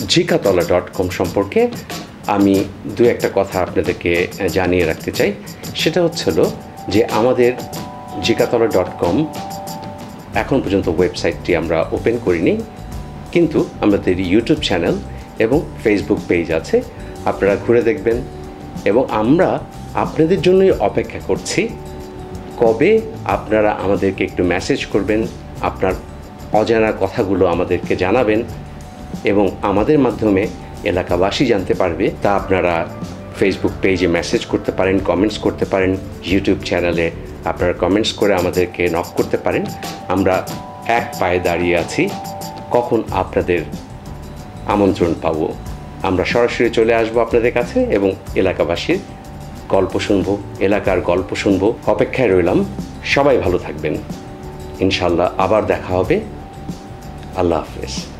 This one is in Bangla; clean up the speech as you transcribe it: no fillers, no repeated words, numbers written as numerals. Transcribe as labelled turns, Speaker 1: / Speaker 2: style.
Speaker 1: জিকাতলা.com সম্পর্কে আমি দু একটা কথা আপনাদেরকে জানিয়ে রাখতে চাই। সেটা হচ্ছিল যে আমাদের জিকাতলা.com এখন পর্যন্ত ওয়েবসাইটটি আমরা ওপেন করিনি, কিন্তু আমাদের ইউটিউব চ্যানেল এবং ফেসবুক পেজ আছে, আপনারা ঘুরে দেখবেন। এবং আমরা আপনাদের জন্যই অপেক্ষা করছি কবে আপনারা আমাদেরকে একটু মেসেজ করবেন, আপনার অজানা কথাগুলো আমাদেরকে জানাবেন এবং আমাদের মাধ্যমে এলাকাবাসী জানতে পারবে। তা আপনারা ফেসবুক পেজে মেসেজ করতে পারেন, কমেন্টস করতে পারেন, ইউটিউব চ্যানেলে আপনারা কমেন্টস করে আমাদেরকে নক করতে পারেন। আমরা এক পায়ে দাঁড়িয়ে আছি কখন আপনাদের আমন্ত্রণ পাবো। আমরা সরাসরি চলে আসবো আপনাদের কাছে এবং এলাকাবাসীর গল্প শুনবো, এলাকার গল্প শুনবো। অপেক্ষায় রইলাম। সবাই ভালো থাকবেন। ইনশাল্লাহ আবার দেখা হবে। আল্লাহ হাফেজ।